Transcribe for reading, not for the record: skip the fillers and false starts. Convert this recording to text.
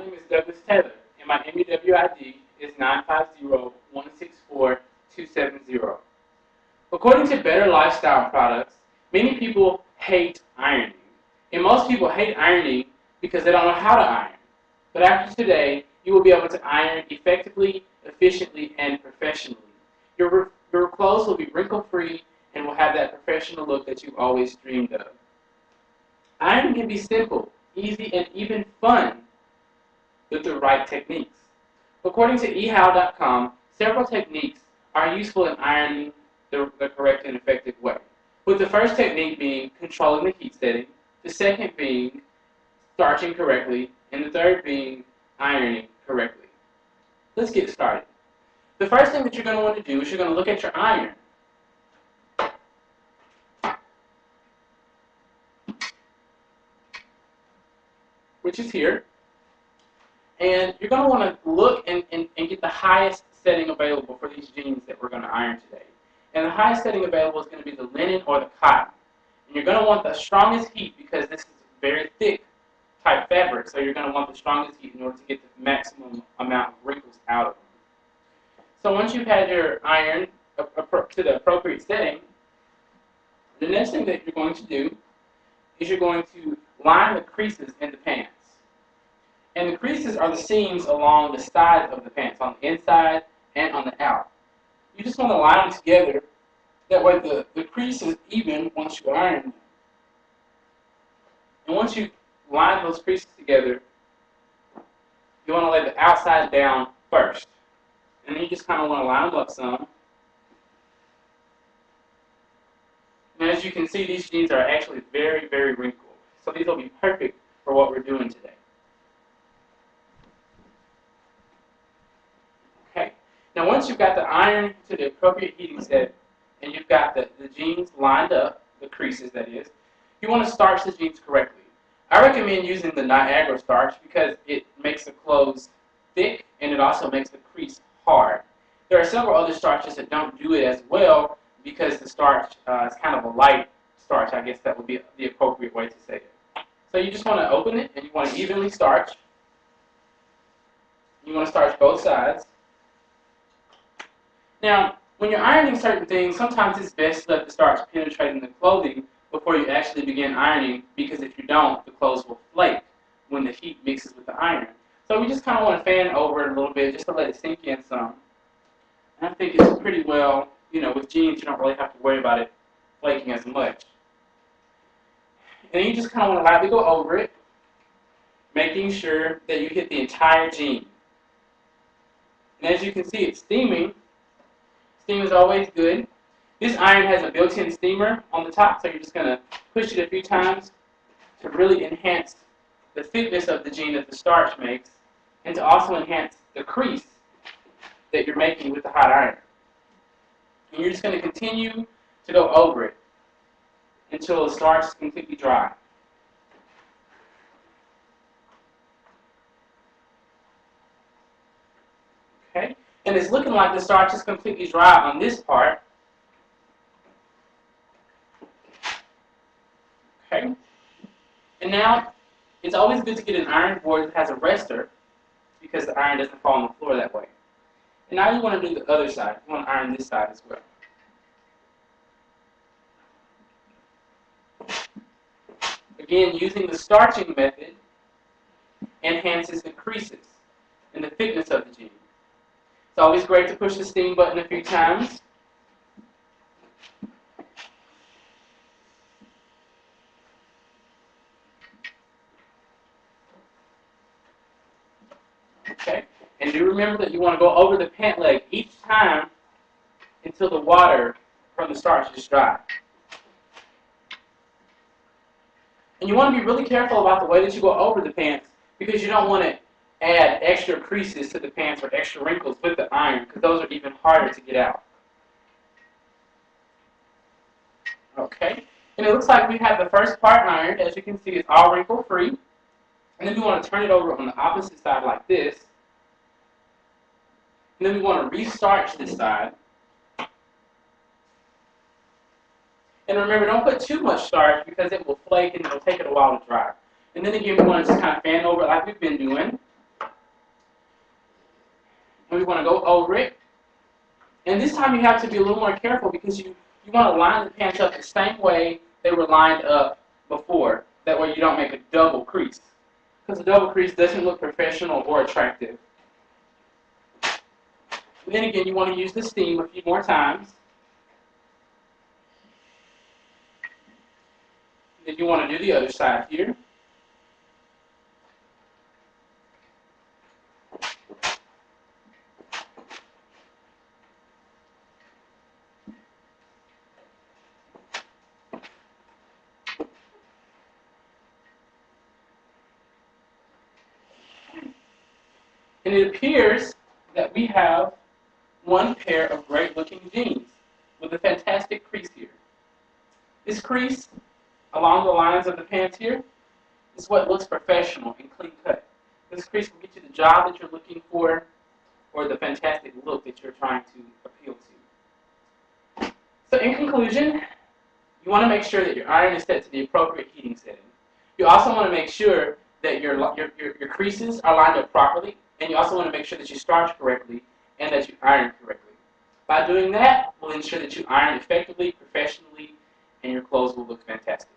name is Douglas Taylor, and my MUWID is 950-164-270. According to Better Lifestyle Products, many people hate ironing. And most people hate ironing because they don't know how to iron. But after today, you will be able to iron effectively, efficiently, and professionally. Your clothes will be wrinkle-free and will have that professional look that you've always dreamed of. Ironing can be simple, easy, and even fun with the right techniques. According to eHow.com, several techniques are useful in ironing the correct and effective way, with the first technique being controlling the heat setting, the second being starching correctly, and the third being ironing correctly. Let's get started. The first thing that you're going to want to do is you're going to look at your iron. Which is here. And you're going to want to look and get the highest setting available for these jeans that we're going to iron today. And the highest setting available is going to be the linen or the cotton. And you're going to want the strongest heat because this is a very thick type fabric, so you're going to want the strongest heat in order to get the maximum amount of wrinkles out of them. So once you've had your iron to the appropriate setting, the next thing that you're going to do is you're going to line the creases in the pants. And the creases are the seams along the sides of the pants, on the inside and on the out. You just want to line them together. That way the crease is even once you iron them. And once you line those creases together, you want to lay the outside down first. And then you just kind of want to line them up some. And as you can see, these jeans are actually very, very wrinkled. So these will be perfect for what we're doing today. Okay. Now once you've got the iron to the appropriate heating set, and you've got the jeans lined up, the creases that is, you want to starch the jeans correctly. I recommend using the Niagara starch because it makes the clothes thick and it also makes the crease hard. There are several other starches that don't do it as well because the starch is kind of a light starch. I guess that would be the appropriate way to say it. So you just want to open it and you want to evenly starch. You want to starch both sides. Now, when you're ironing certain things, sometimes it's best to let the starch penetrate in the clothing before you actually begin ironing, because if you don't, the clothes will flake when the heat mixes with the iron. So we just kind of want to fan over it a little bit just to let it sink in some. And I think it's pretty well, with jeans you don't really have to worry about it flaking as much. And then you just kind of want to lightly go over it, making sure that you hit the entire jean. And as you can see, it's steaming. Steam is always good. This iron has a built-in steamer on the top, so you're just going to push it a few times to really enhance the thickness of the jean that the starch makes, and to also enhance the crease that you're making with the hot iron. And you're just going to continue to go over it until the starch is completely dry. Okay? And it's looking like the starch is completely dry on this part. Okay? And now, it's always good to get an iron board that has a rester because the iron doesn't fall on the floor that way. And now you want to do the other side. You want to iron this side as well. Again, using the starching method enhances the creases and the thickness of the jean. It's always great to push the steam button a few times. Okay, and do remember that you want to go over the pant leg each time until the water from the starch is dry. And you want to be really careful about the way that you go over the pants because you don't want to add extra creases to the pants or extra wrinkles with the iron because those are even harder to get out. Okay, and it looks like we have the first part ironed. As you can see, it's all wrinkle-free. And then we want to turn it over on the opposite side like this. And then we want to re-starch this side. And remember, don't put too much starch because it will flake and it will take it a while to dry. And then again, we want to just kind of fan over it like we've been doing. And we want to go over it. And this time you have to be a little more careful because you want to line the pants up the same way they were lined up before. That way you don't make a double crease. Because a double crease doesn't look professional or attractive. And then again, you want to use the steam a few more times. Then you want to do the other side here. And it appears that we have one pair of great looking jeans with a fantastic crease here. This crease along the lines of the pants here is what looks professional and clean cut. This crease will get you the job that you're looking for or the fantastic look that you're trying to appeal to. So in conclusion, you want to make sure that your iron is set to the appropriate heating setting. You also want to make sure that your creases are lined up properly, and you also want to make sure that you starch correctly and that you iron correctly. By doing that, we'll ensure that you iron effectively, professionally, and your clothes will look fantastic.